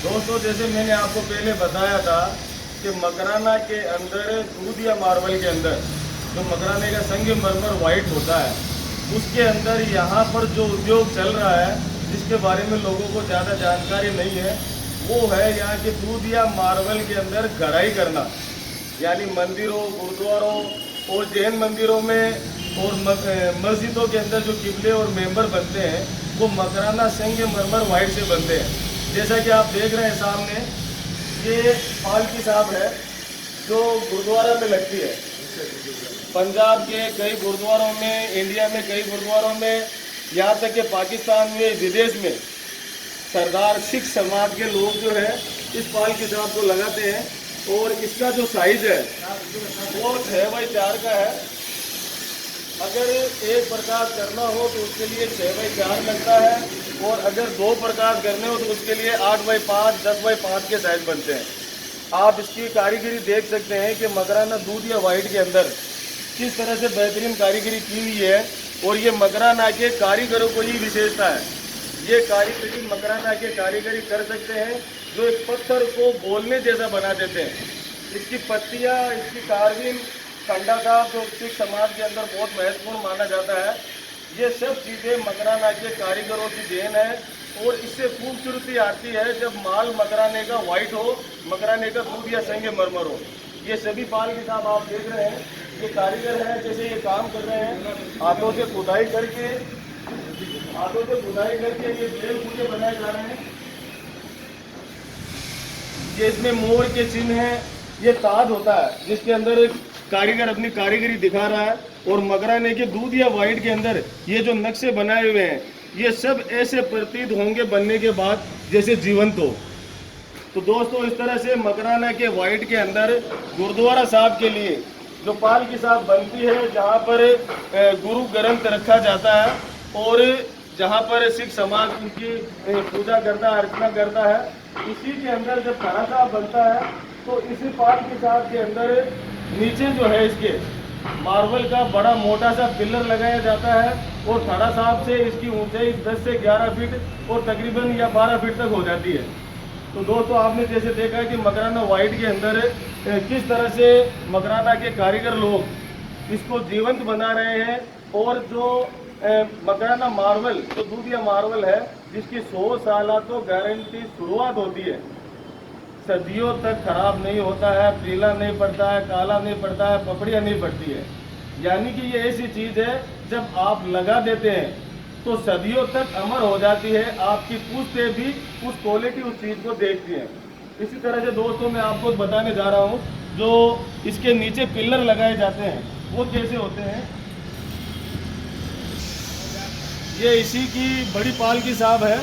दोस्तों, जैसे मैंने आपको पहले बताया था कि मकराना के अंदर दूधिया मार्बल के अंदर जो मकराने का संगमरमर वाइट होता है, उसके अंदर यहाँ पर जो उद्योग चल रहा है, जिसके बारे में लोगों को ज़्यादा जानकारी नहीं है, वो है यहाँ के दूधिया मार्बल के अंदर गढ़ाई करना। यानी मंदिरों, गुरुद्वारों और जैन मंदिरों में और मस्जिदों के अंदर जो किबले और मेंबर बनते हैं, वो मकराना संगमरमर वाइट से बनते हैं। जैसा कि आप देख रहे हैं सामने, ये पालकी साहब है जो गुरुद्वारा में लगती है। पंजाब के कई गुरुद्वारों में, इंडिया में कई गुरुद्वारों में, यहाँ तक कि पाकिस्तान में, विदेश में सरदार सिख समाज के लोग जो है इस पालकी साहब को लगाते हैं। और इसका जो साइज है वो 6x4 का है। अगर एक प्रकाश करना हो तो उसके लिए 6x4 लगता है, और अगर 2 प्रकाश करने हो तो उसके लिए 8x5, 10x5 के साइज बनते हैं। आप इसकी कारीगरी देख सकते हैं कि मकराना दूधिया वाइट के अंदर किस तरह से बेहतरीन कारीगरी की हुई है। और ये मकराना के कारीगरों को ही विशेषता है। ये कारीगरी मकराना के कारीगरी कर सकते हैं जो एक पत्थर को बोलने जैसा बना देते हैं। इसकी पत्तियाँ, इसकी कार्विंग, खंडा साहब जो सिख समाज के अंदर बहुत महत्वपूर्ण माना जाता है, ये सब चीज़ें मकराना के कारीगरों की देन है। और इससे खूबसूरती आती है जब माल मकराने का वाइट हो, मकराने का दूध या संगमरमर हो। ये सभी पालकी साहब आप देख रहे हैं, ये कारीगर हैं, जैसे ये काम कर रहे हैं हाथों से खुदाई करके ये बेल पूजे बनाए जा रहे हैं। ये इसमें मोर के चिन्ह हैं, ये ताज होता है जिसके अंदर एक कारीगर अपनी कारीगरी दिखा रहा है। और मकराने के दूध या वाइट के अंदर ये जो नक्शे बनाए हुए हैं, ये सब ऐसे प्रतीत होंगे बनने के बाद जैसे जीवंत हो। तो दोस्तों, इस तरह से मकराना के वाइट के अंदर गुरुद्वारा साहब के लिए जो पालकी साहब बनती है, जहाँ पर गुरु ग्रंथ रखा जाता है और जहाँ पर सिख समाज उनकी पूजा करता है, अर्चना करता है, इसी के अंदर जब थाना साहब बनता है तो इसी पालकी साहब के अंदर नीचे जो है इसके मार्बल का बड़ा मोटा सा पिलर लगाया जाता है। और थाना साहब से इसकी ऊंचाई 10 से 11 फीट और तकरीबन या 12 फीट तक हो जाती है। तो दोस्तों, आपने जैसे देखा है कि मकराना वाइट के अंदर किस तरह से मकराना के कारीगर लोग इसको जीवंत बना रहे हैं। और जो मकराना मार्बल, जो दूधिया मार्बल है, जिसकी 100 साल तो गारंटी शुरुआत होती है, सदियों तक खराब नहीं होता है, पीला नहीं पड़ता है, काला नहीं पड़ता है, पपड़ियाँ नहीं पड़ती है। यानी कि ये ऐसी चीज़ है जब आप लगा देते हैं तो सदियों तक अमर हो जाती है। आपकी पूछते भी उस क्वालिटी, उस चीज़ को देखती हैं। इसी तरह से दोस्तों, मैं आपको बताने जा रहा हूँ जो इसके नीचे पिलर लगाए जाते हैं वो कैसे होते हैं। ये इसी की बड़ी पालकी साहब है,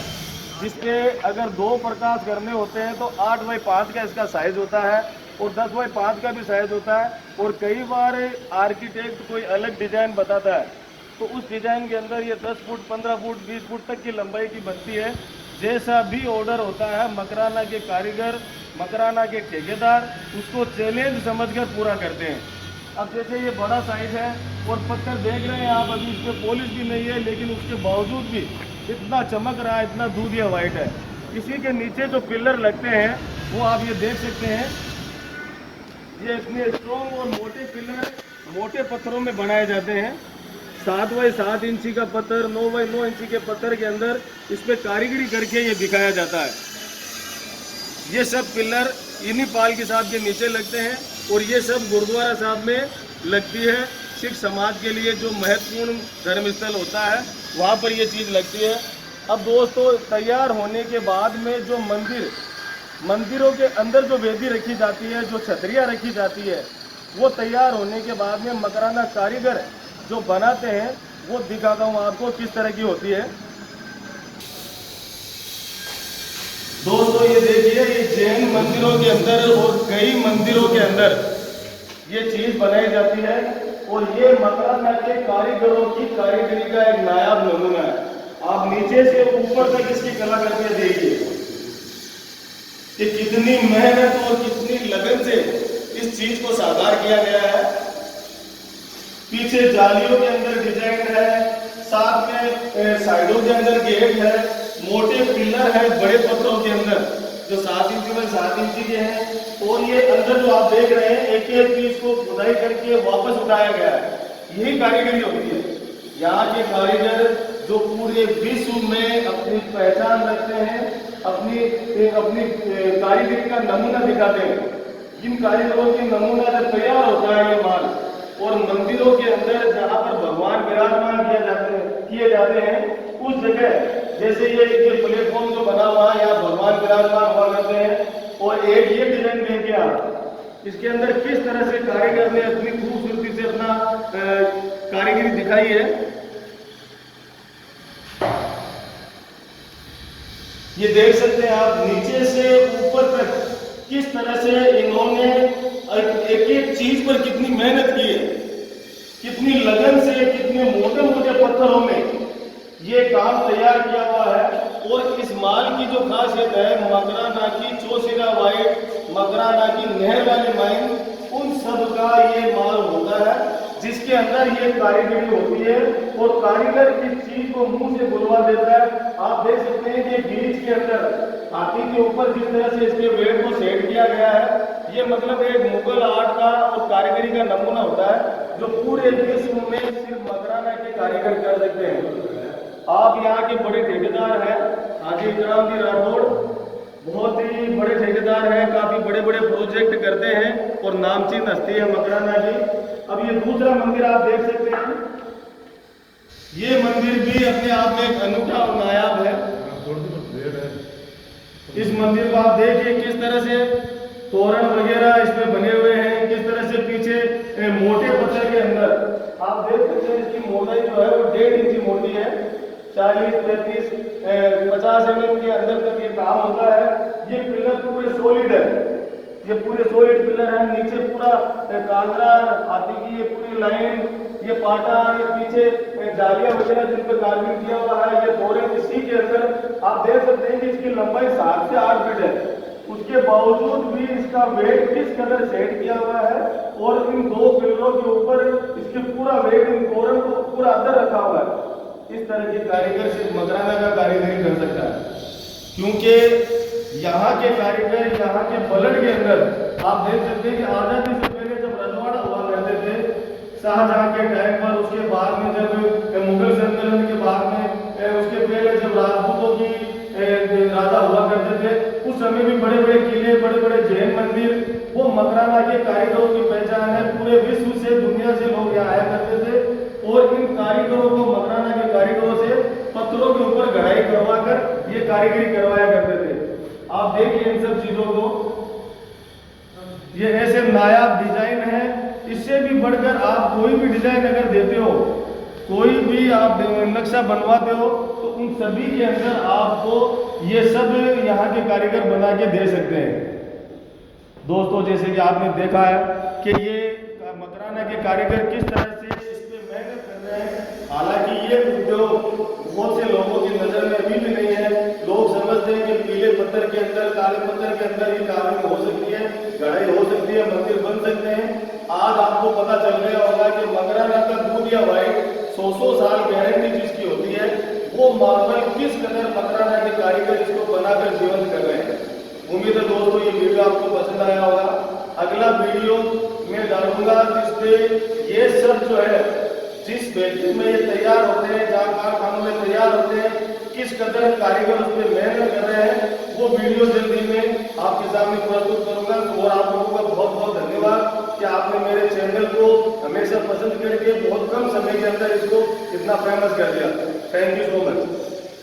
जिसके अगर 2 प्रकाश करने होते हैं तो 8x5 का इसका साइज होता है और 10x5 का भी साइज होता है। और कई बार आर्किटेक्ट कोई अलग डिजाइन बताता है तो उस डिजाइन के अंदर ये 10 फुट, 15 फुट, 20 फुट तक की लंबाई की बनती है। जैसा भी ऑर्डर होता है, मकराना के कारीगर, मकराना के ठेकेदार उसको चैलेंज समझकर पूरा करते हैं। अब जैसे ये बड़ा साइज है और पत्थर देख रहे हैं आप, अभी इस पर पॉलिश भी नहीं है, लेकिन उसके बावजूद भी इतना चमक रहा है, इतना दूधिया वाइट है। इसी के नीचे जो पिलर लगते हैं वो आप ये देख सकते हैं। ये इतने स्ट्रॉन्ग और मोटे पिलर मोटे पत्थरों में बनाए जाते हैं। 7x7 इंची का पत्थर, 9x9 इंची के पत्थर के अंदर इस पर कारीगरी करके ये दिखाया जाता है। ये सब पिलर इन्हीं पालकी साहब के नीचे लगते हैं और ये सब गुरुद्वारा साहब में लगती है। सिख समाज के लिए जो महत्वपूर्ण धर्मस्थल होता है वहाँ पर ये चीज़ लगती है। अब दोस्तों, तैयार होने के बाद में जो मंदिरों के अंदर जो वेदी रखी जाती है, जो छतरियाँ रखी जाती है, वो तैयार होने के बाद में मकराना कारीगर जो बनाते हैं वो दिखाता हूँ आपको किस तरह की होती है। दोस्तों, ये देखिए, ये जैन मंदिरों के अंदर और कई मंदिरों के अंदर ये चीज बनाई जाती है। और ये मकराना के कारीगरों की कारीगरी का एक नायाब नमूना है। आप नीचे से ऊपर तक इसकी कलाकृतियां देखिए कि कितनी मेहनत और कितनी लगन से इस चीज को साकार किया गया है। पीछे जालियों के अंदर डिजाइन है, साथ में साइडों के अंदर गेट है, मोटे पिलर है बड़े पत्थरों के अंदर। जो 7 इंची में 7 इंची के हैं। और ये अंदर जो आप देख रहे हैं एक एक पीस को खुदाई करके वापस उठाया गया है, यही कारीगरी होती है। यहाँ के कारीगर जो पूरे विश्व में अपनी पहचान रखते हैं, अपनी कारीगरी का नमूना दिखाते हैं। जिन कारीगरों की नमूना जब तैयार होता है ये माल, और मंदिरों के अंदर जहाँ पर भगवान विराजमान किए जाते हैं उस जगह, जैसे ये प्लेटफॉर्म जो बना हुआ है यहाँ भगवान विराजमान हुआ करते हैं। और एक ये डिजाइन देखिए आप, इसके अंदर किस तरह से कारीगर ने अपनी खूबसूरती से अपना कारीगरी दिखाई है। ये देख सकते हैं आप, नीचे से ऊपर तक किस तरह से इन्होंने एक एक चीज पर कितनी मेहनत की है, कितनी लगन से, कितने मोटे मोटे पत्थरों में ये काम तैयार किया हुआ है। और इस माल की जो खासियत है, मकराना की चौसिरा वाइट, मकराना की नहर वाली माइन, उन सब का ये माल होता है जिसके अंदर ये कारीगरी होती है। और कारीगर इस चीज को मुंह से बुलवा देता है। आप देख सकते हैं कि बीच के अंदर हाथी के ऊपर जिस तरह से इसके वेट को सेट किया गया है, ये मतलब एक मुगल आर्ट का और कारीगरी का नमूना होता है जो पूरे विश्व में सिर्फ मकराना के कारीगर कर सकते हैं। आप यहाँ के बड़े ठेकेदार हैं, हाजी इकराम जी राठौड़ बहुत ही बड़े ठेकेदार हैं, काफी बड़े बड़े प्रोजेक्ट करते हैं और नामचीन हस्ती है मकराना की। अब ये दूसरा मंदिर आप देख सकते हैं, ये मंदिर भी अपने आप में एक अनूठा और नायाब है। इस मंदिर को आप देखिए किस तरह से तोरण वगैरह इसमें बने हुए हैं, किस तरह से पीछे मोटे पत्थर के अंदर आप देख सकते हैं इसकी मोटाई जो है वो 1.5 इंची मोटी है। 40, 35, 50 mm के अंदर तक ये काम होता है। ये पिलर पूरे सॉलिड है, ये पूरे सॉलिड पिलर है। नीचे पूरा कांगरा हाथी की ये पूरी लाइन, ये पाटा, ये पीछे जालियां वगैरह जिन पर कार्विंग किया हुआ है, ये तोरण इसी के अंदर आप देख सकते हैं कि इसकी लंबाई 7 से 8 फीट है। उसके बावजूद भी इसका वेट किस कदर सेट किया हुआ है और इन 2 पिलरों के ऊपर इसके पूरा वेट इन तोरण को पूरा अंदर रखा हुआ है। इस तरह की कारीगर सिर्फ मकराना का कारीगरी कर सकता है, क्योंकि यहाँ के कारीगर, यहाँ के पलट के अंदर आप देख सकते हैं कि आजादी से पहले जब रजवाड़ा हुआ करते थे शाहजहां के टाइम पर, उसके बाद में जब मुगल सम्मेलन के बाद में, उसके पहले जब राजपूतों की राजा हुआ करते थे, उस समय भी बड़े बड़े किले, बड़े बड़े जैन मंदिर वो मकराना के कारीगरों की पहचान है। पूरे विश्व से, दुनिया से लोग यहाँ आया करते थे और इन कारीगरों को, मकराना के कारीगरों से पत्थरों के ऊपर गढ़ाई करवा कर ये कारीगरी करवाया करते थे। आप देखिए इन सब चीजों को, ये ऐसे नायाब डिजाइन है। इससे भी बढ़कर आप कोई भी डिजाइन अगर देते हो, कोई भी आप नक्शा बनवाते हो, तो उन सभी के अंदर आपको ये सब यहाँ के कारीगर बना के दे सकते हैं। दोस्तों, जैसे कि आपने देखा है कि ये मकराना के कारीगर किस तरह से इस पे मेहनत कर रहे हैं। हालांकि ये उद्योग बहुत से लोगों की नजर में अभी भी नहीं है। लोग समझते हैं कि पीले पत्थर के अंदर, काले पत्थर के अंदर ही कार्विंग हो सकती है, गढ़ाई हो सकती है, मंदिर बन सकते हैं। आज आपको पता चल गया होगा कि मकराना का दूध या वाइट 100 साल गारंटी जिसकी होती है, वो मार्बल किस कदर मकराना के कारीगर इसको बनाकर जीवंत कर रहे हैं। उम्मीद है दोस्तों ये वीडियो आपको पसंद आया होगा। अगला वीडियो मैं डालूंगा जिसपे ये सब जो है, जिस फैक्ट्री में ये तैयार होते हैं, जहाँ कारखानों में तैयार होते हैं, किस कदर कारीगर उस पर मेहनत कर रहे हैं, वो वीडियो जल्दी में आपके सामने प्रस्तुत करूंगा। और आप लोगों का बहुत बहुत धन्यवाद कि आपने मेरे चैनल को हमेशा पसंद करके बहुत कम समय के अंदर इसको इतना फेमस कर दिया। Thank you so much.